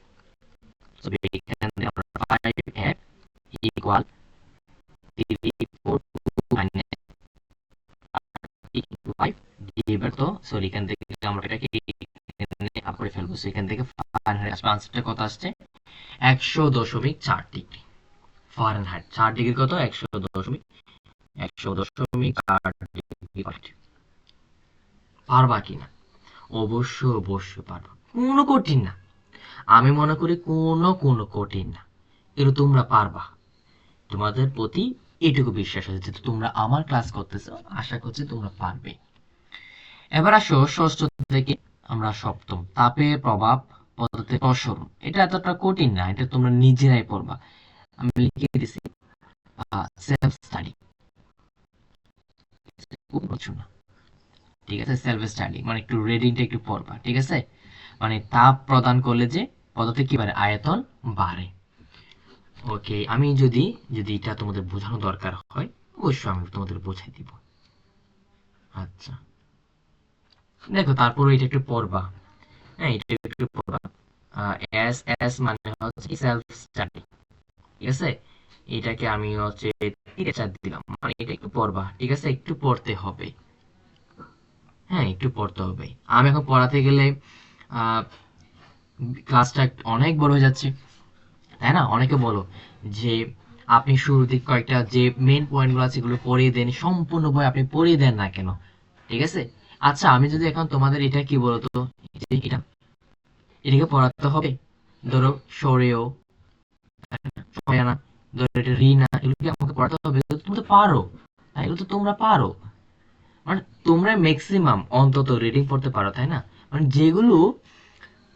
সো এখানে আমরা 5f equal 342 minus into 5 divide, তো সরি এখান থেকে আমরা এটাকে আপ করে ফেলবো। সো এখান থেকে ফারেনহাইট আসবে, আনসারটা কত আসছে, 100.4 ডিগ্রি ফারেনহাইট। 4 ডিগ্রি কত, 100.4 ডিগ্রি। পারবা কিনা? অবশ্যই অবশ্যই পারবা, কোনো কঠিন না, আমি মনে করি কোনো কঠিন না, এটা তোমরা পারবা। তোমাদের প্রতি এটুকু বিশ্বাস আছে, যেহেতু তোমরা আমার ক্লাস করতেছো, আশা করছি তোমরা পারবে। এবার আসো ষষ্ঠ থেকে আমরা সপ্তম, তাপের প্রভাব পদার্থের প্রসরণ। এটা এতটা কঠিন না, এটা তোমরা নিজেরাই পড়বা, আমি লিখে দিছি সেলফ স্টাডি, না, ঠিক আছে। সেলফ স্টাডি মানে একটু রিডিংটা একটু পড়বা, ঠিক আছে। মানে তাপ প্রদান করলে যে পদার্থের কি বাড়ে, আয়তন বাড়ে। ওকে, আমি যদি যদি এটা তোমাদের বোঝানো দরকার হয় অবশ্যই আমি তোমাদের বোঝাই দিব। আচ্ছা, দেখো তারপরে এটা একটু পড়বা, হ্যাঁ এটা একটু পড়বা। এস এস মানে হচ্ছে সেলফ স্টাডি, ঠিক আছে। এটাকে আমি হচ্ছে 3 4 দিলাম, মানে এটা একটু পড়বা, ঠিক আছে, একটু পড়তে হবে। হ্যাঁ, একটু পড়তে হবে। আমি এখন পড়াতে গেলে আহ ক্লাসটা অনেক বড় হয়ে যাচ্ছে, তাই না? অনেকে বলো যে আপনি শুরুতে কয়েকটা যে মেন পয়েন্ট গুলো আছে এগুলো পড়িয়ে দেন, সম্পূর্ণ বই আপনি পড়িয়ে দেন না কেন? ঠিক আছে। আচ্ছা, আমি যদি এখন তোমাদের এটা কি বলতো, এটা এটাকে পড়াতে হবে, ধরো সরেও ছয়ানা, ধরো এটা রিনা, এগুলো কি আমাকে পড়াতে হবে? তুমি তো পারো, তাই এগুলো তো তোমরা পারো, মানে তোমরা ম্যাক্সিমাম অন্তত রিডিং পড়তে পারো, তাই না? মানে যেগুলো,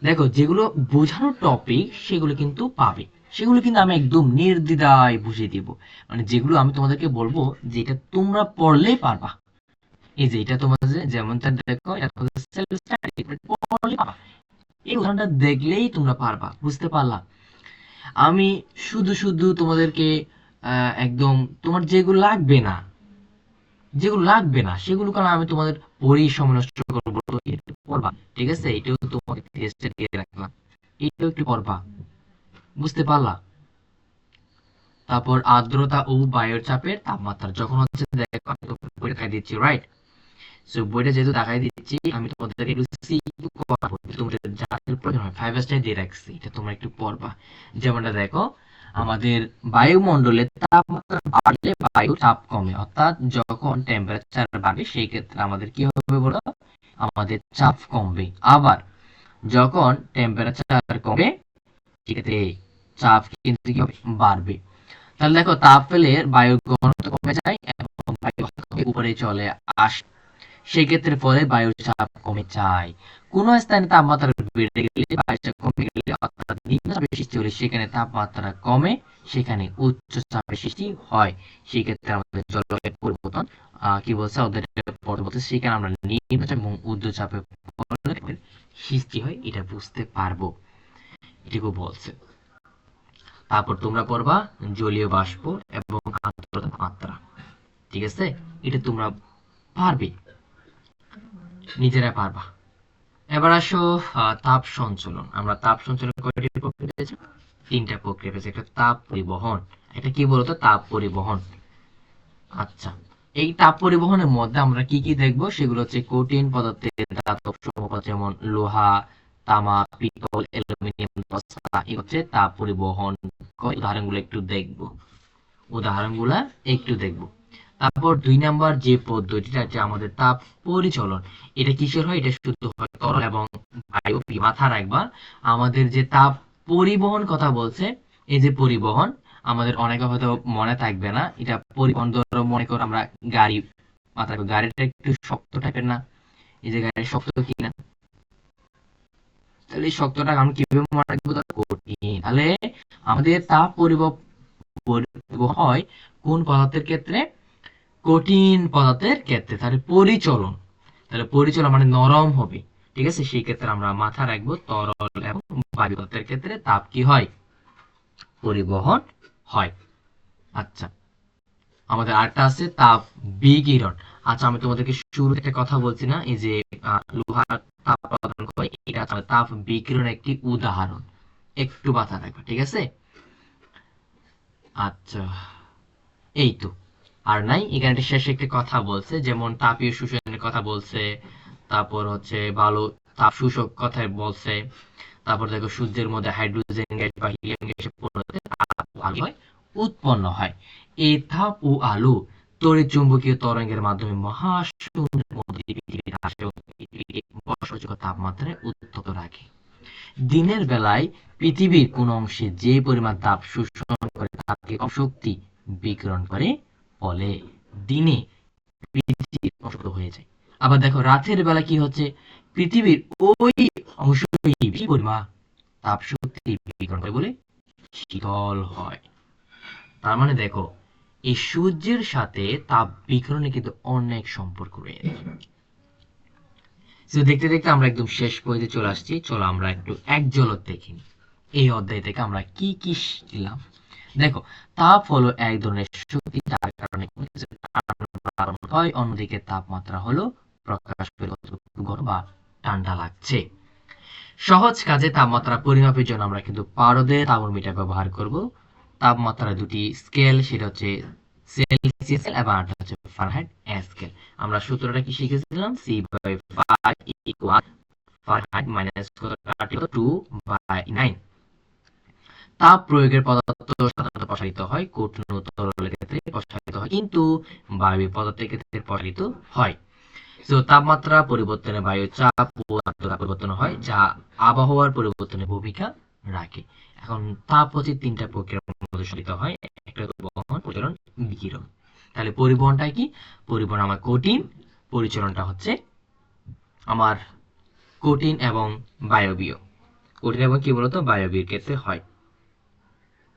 দেখো যেগুলো বোঝানোর টপিক সেগুলো কিন্তু পাবে, সেগুলো কিন্তু আমি একদম নির্দ্বিধায় বুঝিয়ে দিব। মানে যেগুলো আমি তোমাদেরকে বলবো যে এটা তোমরা পড়লেই পারবা, এই যে এটা তোমাদের যেমন দেখো এটা সেলফ স্টাডি, পড়লেই পারবা, এই উদাহরণটা দেখলেই তোমরা পারবা, বুঝতে পারলা? আমি শুধু শুধু তোমাদেরকে একদম তোমার যেগুলো লাগবে না, যেগুলো লাগবে না সেগুলো কারণ আমি তোমাদের পড়েই সময় নষ্ট করবো, তো একটু পড়বা, ঠিক আছে? এটাও তোমাকে টেস্টে দিয়ে রাখলাম, এটাও একটু পড়বা, বুঝতে পারলা? তারপর আর্দ্রতা ও বায়ুর চাপের তাপমাত্রা যখন হচ্ছে, দেখো আমি তোমাকে বইটা দেখাই দিচ্ছি, রাইট? সো বইটা যেহেতু দেখাই দিচ্ছি, আমি তোমাদেরকে একটু সিকিউ করাবো, তোমাদের যাদের প্রয়োজন হয় 5 স্টার দিয়ে রাখছি, এটা তোমরা একটু পড়বা। যেমনটা দেখো, আমাদের বায়ুমণ্ডলের তাপমাত্রা বাড়লে বায়ু চাপ কমে, অর্থাৎ যখন টেম্পারেচার বাড়বে সেই ক্ষেত্রে আমাদের কি হবে বলো, আমাদের চাপ কমবে। আবার যখন টেম্পারেচার কমে সেক্ষেত্রে চাপ কিন্তু কি হবে, বাড়বে। তাহলে দেখো তাপ পেলে বায়ুর ঘনত্ব কমে যায় এবং বায়ু উপরে চলে আসে, সেক্ষেত্রে ফলে বায়ুর চাপ কমে যায়। কোনো স্থানে তাপমাত্রা বেড়ে গেলে বায়ুর চাপ কমে গেলে অর্থাৎ নিম্নচাপের সৃষ্টি হলে সেখানে তাপমাত্রা কমে, সেখানে উচ্চ চাপের সৃষ্টি হয়। সেই ক্ষেত্রে আমাদের জলবায়ু পরিবর্তন কি বলছে ওদের পরবর্তী, সেখানে আমরা নিম্নচাপ এবং উচ্চ চাপের সৃষ্টি হয়, এটা বুঝতে পারবো, এটুকু বলছে। তারপর তোমরা পড়বা জলীয় বাষ্প এবং আর্দ্রতার মাত্রা, ঠিক আছে? এটা তোমরা পারবে, নিজেরা পারবা। এবার আসো তাপ সঞ্চালন। আমরা তাপ সঞ্চালন কয়টি প্রক্রিয়া পেয়েছি? 3টা প্রক্রিয়া পেয়েছি। একটা তাপ পরিবহন, এটা কি বলতো, তাপ পরিবহন। আচ্ছা, এই তাপ পরিবহনের মধ্যে আমরা কি কি দেখবো সেগুলো হচ্ছে কঠিন পদার্থের ধাতব সমূহ যেমন লোহা, তামা, পিতল, অ্যালুমিনিয়াম, দস্তা, এই হচ্ছে তাপ পরিবহন। উদাহরণগুলো একটু দেখবো, উদাহরণগুলা একটু দেখবো। তারপর 2 নাম্বার যে পদ্ধতিটা আছে আমাদের তাপ পরিচলন, এটা কিসের হয়? এটা শুধু হয় তরল এবং বায়ু। মাথা রাখবা, আমাদের যে তাপ পরিবহন কথা বলছে, এই যে পরিবহন, আমাদের অনেকে হয়তো মনে থাকবে না এটা পরিবহন। ধরো মনে করো আমরা গাড়ি, মাথা রাখবো গাড়িটা একটু শক্ত টাইপের না, এই যে গাড়ি শক্ত কিনা, তাহলে এই শক্তটা আমি কিভাবে মনে রাখবো, কঠিন। তাহলে আমাদের তাপ পরিবহন হয় কোন পদার্থের ক্ষেত্রে? কঠিন পদার্থের ক্ষেত্রে। তাহলে পরিচলন, তাহলে পরিচলন মানে নরম হবে, ঠিক আছে? সেই ক্ষেত্রে আমরা মাথা রাখবো তরল এবং বায়ু পদার্থের ক্ষেত্রে তাপ কি হয়, পরিবহন হয়। আচ্ছা, আমাদের আরেকটা আছে তাপ বিকিরণ। আচ্ছা, আমি তোমাদেরকে শুরুতে একটা কথা বলছি না, এই যে লোহার তাপ প্রদান করে, এটা তাপ বিকিরণ একটি উদাহরণ, একটু মাথা রাখবা, ঠিক আছে? আচ্ছা, এই তো, আর নাই, এখানে শেষে একটি কথা বলছে, যেমন তাপীয় শোষণের কথা বলছে, তারপর হচ্ছে ভালো তাপ শোষক কথা বলছে। তারপর দেখো সূর্যের মধ্যে হাইড্রোজেন গ্যাস বা হিলিয়াম গ্যাসের পরিবর্তে তাপ ও আলো উৎপন্ন হয়। এই তাপ ও আলো তড়িৎ চুম্বকীয় তরঙ্গের মাধ্যমে মহাশূন্যের মধ্যে পৃথিবীর আসে ও পৃথিবীকে বর্ষযোগ্য তাপমাত্রায় উত্তপ্ত রাখে। দিনের বেলায় পৃথিবীর কোন অংশে যে পরিমাণ তাপ শোষণ করে তাকে শক্তি বিকিরণ করে বলে। দিনে পৃথিবী অসুস্থ হয়ে যায়। আবার দেখো রাতের বেলা কি হচ্ছে, পৃথিবীর ওই অংশ পরিমাণ তাপ শক্তি বিকিরণ করে বলে শীতল হয়। তার মানে দেখো এই সূর্যের সাথে তাপ বিকিরণে কিন্তু অনেক সম্পর্ক রয়েছে। তো দেখতে দেখতে আমরা একদম শেষ পর্যায়ে চলে আসছি, চলো আমরা একটু এক ঝলক দেখি এই অধ্যায় থেকে আমরা কি কি শিখলাম। দেখো, তাপ হলো এক ধরনের শক্তি যার কারণে হয়, অন্যদিকে তাপমাত্রা হলো প্রকাশ পেলে গরম বা ঠান্ডা লাগছে। সহজ কাজে তাপমাত্রা পরিমাপের জন্য আমরা কিন্তু পারদের থার্মোমিটার ব্যবহার করব। তাপমাত্রা দুটি স্কেল, সেটা হচ্ছে সেলসিয়াস এবং আরেকটা হচ্ছে ফারেনহাইট স্কেল। আমরা সূত্রটা কি শিখেছিলাম? C/5 equal Fahrenheit minus 2/9। তাপ প্রয়োগের পদার্থ সাধারণত প্রসারিত হয়, কঠিন ও তরলের ক্ষেত্রে প্রসারিত হয়, কিন্তু বায়বীয় পদার্থের ক্ষেত্রে প্রসারিত হয়। তো তাপমাত্রা পরিবর্তনে বায়ুর চাপ ও আর্দ্রতা পরিবর্তন হয়, যা আবহাওয়ার পরিবর্তনে ভূমিকা রাখে। এখন তাপ হচ্ছে তিনটা প্রক্রিয়ার মধ্যে সংঘটিত হয়, একটা হচ্ছে বহন, পরিচালন, বিকিরণ। তাহলে পরিবহনটা কি? পরিবহন আমার কঠিন, পরিচালনটা হচ্ছে আমার কঠিন এবং বায়বীয়। কঠিন এবং কি বলতো? বায়বীয় ক্ষেত্রে হয়।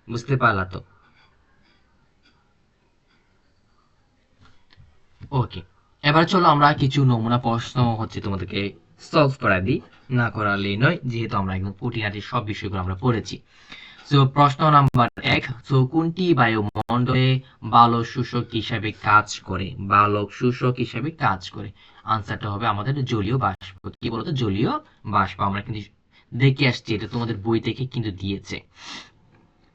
বুঝতে পারলা তো? ওকে, এবার চলো আমরা কিছু নমুনা প্রশ্ন হচ্ছে তোমাদেরকে সলভ করা দিই, না করালেই নয়, যেহেতু আমরা একদম খুঁটিনাটি সব বিষয়গুলো আমরা পড়েছি। সো প্রশ্ন নাম্বার 1, সো কোনটি বায়ুমণ্ডলে বালক শোষক হিসাবে কাজ করে? বালক শোষক হিসাবে কাজ করে। আনসারটা হবে আমাদের জলীয় বাষ্প। কি বলতো? জলীয় বাষ্প। আমরা কিন্তু দেখে আসছি, এটা তোমাদের বই থেকে কিন্তু দিয়েছে।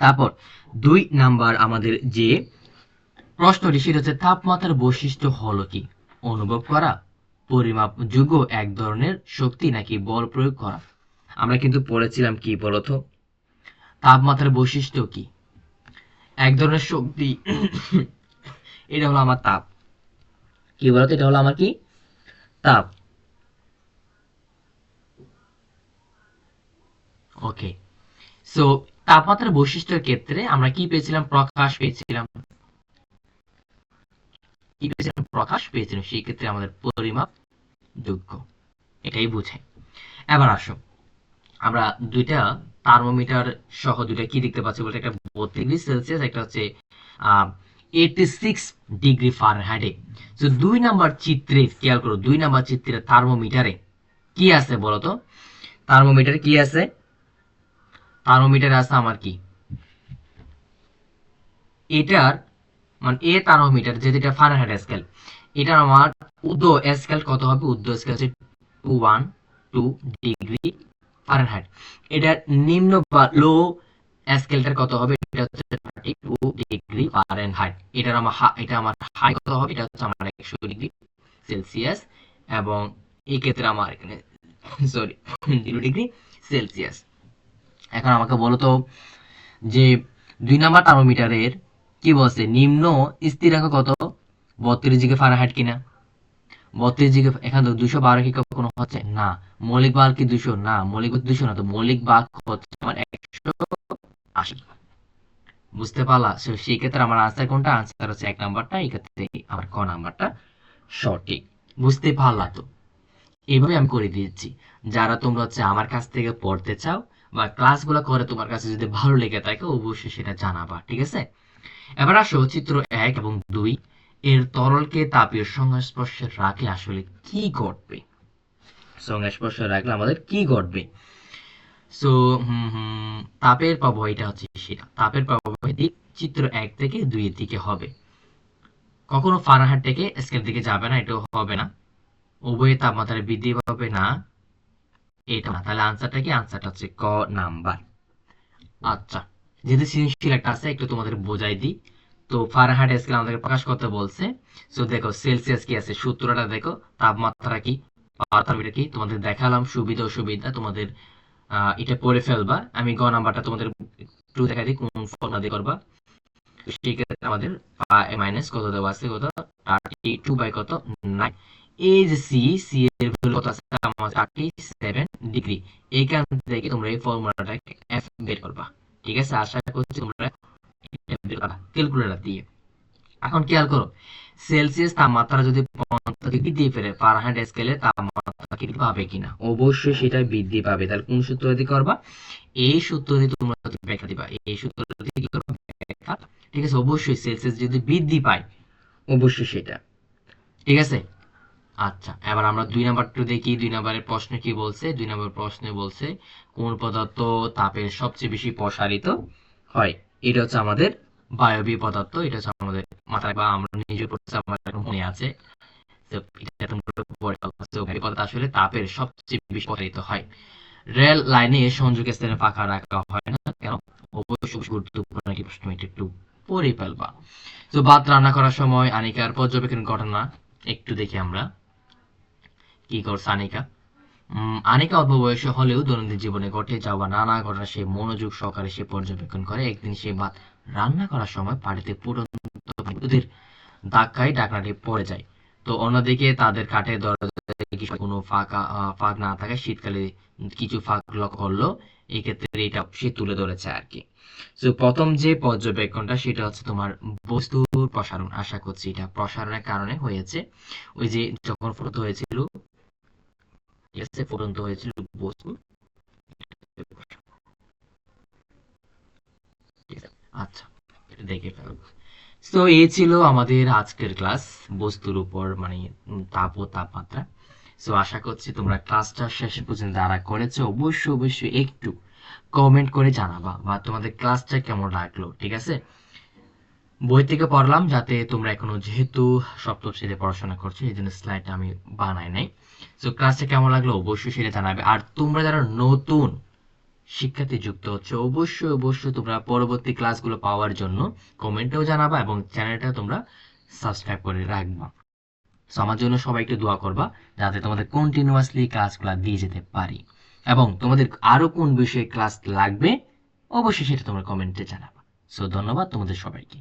তারপর 2 নাম্বার আমাদের যে প্রশ্নটি, সেটা হচ্ছে তাপমাত্রার বৈশিষ্ট্য হলো কি? অনুভব করা, পরিমাপযোগ্য এক ধরনের শক্তি, নাকি বল প্রয়োগ করা? আমরা কিন্তু পড়েছিলাম কি বলতো? তাপমাত্রার বৈশিষ্ট্য কি? এক ধরনের শক্তি। এটা হলো আমার তাপ। কি বলতো? এটা হলো আমার কি? তাপ। ওকে, সো তাপমাত্রার বৈশিষ্ট্যের ক্ষেত্রে আমরা কি পেয়েছিলাম? প্রকাশ পেয়েছিলাম। কি পেয়েছিলাম? প্রকাশ পেয়েছিলাম। সেই ক্ষেত্রে আমাদের পরিমাপ যোগ্য, এটাই বুঝে। এবার আসো, আমরা দুইটা থার্মোমিটার সহ দুইটা কি দেখতে পাচ্ছি বলতে, একটা 32°C, একটা হচ্ছে 86°F। তো 2 নাম্বার চিত্রে খেয়াল করো, 2 নাম্বার চিত্রে থার্মোমিটারে কি আছে বলতো? থার্মোমিটারে কি আছে? থার্মোমিটারে আছে আমার কি? এটার মানে এ থার্মোমিটার, যেটা ফারেনহাইট স্কেল, এটার আমার উর্ধ্ব স্কেল কত হবে? উর্ধ্ব স্কেল হচ্ছে 212 ফারেনহাইট। এটার নিম্ন বা লো স্কেলটার কত হবে? এটা হচ্ছে 32 ফারেনহাইট। এটা আমার হাই কত হবে? এটা হচ্ছে আমার 100°C, এবং এই ক্ষেত্রে আমার এখানে সরি 0°C। এখন আমাকে বলো তো, যে 2 নাম্বার থার্মোমিটারের কি বলছে? নিম্ন স্থিরাঙ্ক কত? 32 ফারেনহাইট কিনা? 32, এখানে 212 কি কখনো হচ্ছে না? মৌলিক বাল কি 200? না, মৌলিক 200 না, তো মৌলিক বাক হচ্ছে আমার 180। বুঝতে পারলা? সেই ক্ষেত্রে আমার আনসার কোনটা? আনসার হচ্ছে 1 নাম্বারটা। এই ক্ষেত্রে আমার ক নাম্বারটা সঠিক। বুঝতে পারলা তো? এইভাবে আমি করে দিয়েছি। যারা তোমরা হচ্ছে আমার কাছ থেকে পড়তে চাও বা ক্লাসগুলো করে তোমার কাছে যদি ভালো লেগে থাকে, অবশ্যই সেটা জানাবা, ঠিক আছে? এবার আসো চিত্র 1 এবং 2 এর তরলকে তাপীয় সংস্পর্শে রাখলে আসলে কি ঘটবে? সংস্পর্শে রাখলে আমাদের কি ঘটবে? সো তাপের প্রবাহ, এটা হচ্ছে সেটা। তাপের প্রবাহের দিক চিত্র 1 থেকে 2 এর দিকে হবে। কখনো ফারেনহাইট থেকে স্কেল দিকে যাবে না, এটাও হবে না। উভয় তাপমাত্রা বৃদ্ধি পাবে না, এটা না। তাহলে আনসারটা কি? আনসারটা হচ্ছে ক নাম্বার। আচ্ছা, যেহেতু সৃজনশীল একটা আছে, একটু তোমাদের বোঝাই দিই। তো ফারেনহাইট স্কেল আমাদেরকে প্রকাশ করতে বলছে। সো দেখো, সেলসিয়াস কি আছে, সূত্রটা দেখো। তাপমাত্রা কি, থার্মোমিটার কি, তোমাদের দেখালাম সুবিধা অসুবিধা, তোমাদের এটা পড়ে ফেলবা। আমি গ নাম্বারটা তোমাদের একটু দেখাই দিই, কোন ফর্মুলা দিয়ে করবা। তো সেই ক্ষেত্রে আমাদের মাইনাস কত দেওয়া আছে? কত? 32 বাই কত? 9। এই যে সি এর ভ্যালু কত আছে? আমার 37°। এইখান থেকে তোমরা এই ফর্মুলাটা এফ বের করবা, ঠিক আছে? আশা করছি তোমরা ক্যালকুলেটর দিয়ে। এখন খেয়াল করো, সেলসিয়াস তাপমাত্রা যদি 50 বৃদ্ধি পেরে ফারেনহাইট স্কেলে তাপমাত্রা কি পাবে কিনা? অবশ্যই সেটা বৃদ্ধি পাবে। তাহলে কোন সূত্র দিয়ে করবা? এই সূত্র দিয়ে তোমরা ব্যাখ্যা দিবা। এই সূত্র দিয়ে কি করবা? ব্যাখ্যা। ঠিক আছে? অবশ্যই সেলসিয়াস যদি বৃদ্ধি পায়, অবশ্যই সেটা, ঠিক আছে? আচ্ছা, এবার আমরা 2 নাম্বারটা দেখি। 2 নাম্বারের প্রশ্ন কি বলছে? 2 নাম্বার প্রশ্নে বলছে কোন পদার্থ তাপের সবচেয়ে বেশি প্রসারিত হয়? এটা হচ্ছে আমাদের বায়বীয় পদার্থ। এটা হচ্ছে আমাদের মাথায় বা আমরা নিজে পড়তে আমার মনে আছে। তো এটা তোমরা পড়ে ফেলছো। বায়বীয় পদার্থ আসলে তাপের সবচেয়ে বেশি প্রসারিত হয়। রেল লাইনে সংযোগ স্থানে ফাঁকা রাখা হয় না কেন? অবশ্যই গুরুত্বপূর্ণ একটি প্রশ্ন, এটা একটু পড়ে ফেলবা। তো ভাত রান্না করার সময় আনিকার পর্যবেক্ষণ ঘটনা একটু দেখি আমরা। কি করছে আনিকা? আনিকা অল্প বয়সে হলেও দৈনন্দিন জীবনে ঘটে যাওয়া নানা ঘটনা সে মনোযোগ সহকারে সে পর্যবেক্ষণ করে। একদিন সে ভাত রান্না করার সময় পানিতে ফুটন্ত বিদ্যুতের ধাক্কায় ঢাকনাটি পড়ে যায়। তো অন্যদিকে তাদের কাঠের দরজায় কোনো ফাঁক না থাকায় শীতকালে কিছু ফাঁক লক্ষ্য করলো। এক্ষেত্রে এটা সে তুলে ধরেছে আর কি। তো প্রথম যে পর্যবেক্ষণটা সেটা হচ্ছে তোমার বস্তুর প্রসারণ। আশা করছি এটা প্রসারণের কারণে হয়েছে। ওই যে যখন ফুটন্ত হয়েছিল, ঠিক আছে, ফুটন্ত হয়েছিল বস্তু। ঠিক আছে, আচ্ছা, এটা দেখে ফেলবো। তো এই ছিল আমাদের আজকের ক্লাস, বস্তুর উপর মানে তাপ ও তাপমাত্রা। সো আশা করছি তোমরা ক্লাসটা শেষ পর্যন্ত যারা করেছো অবশ্যই একটু কমেন্ট করে জানাবা বা তোমাদের ক্লাসটা কেমন লাগলো, ঠিক আছে? বই থেকে পড়লাম যাতে তোমরা এখনো যেহেতু সপ্তম শ্রেণীতে পড়াশোনা করছো এই জন্য স্লাইডটা আমি বানাই নাই। সো ক্লাসটা কেমন লাগলো অবশ্যই সেটা জানাবে। আর তোমরা যারা নতুন শিক্ষার্থী যুক্ত হচ্ছে অবশ্যই তোমরা পরবর্তী ক্লাসগুলো পাওয়ার জন্য কমেন্টেও জানাবা এবং চ্যানেলটা তোমরা সাবস্ক্রাইব করে রাখবা। সো আমার জন্য সবাই একটু দোয়া করবা যাতে তোমাদের কন্টিনিউয়াসলি ক্লাসগুলো দিয়ে যেতে পারি, এবং তোমাদের আরো কোন বিষয়ে ক্লাস লাগবে অবশ্যই সেটা তোমরা কমেন্টে জানাবা। সো ধন্যবাদ তোমাদের সবাইকে।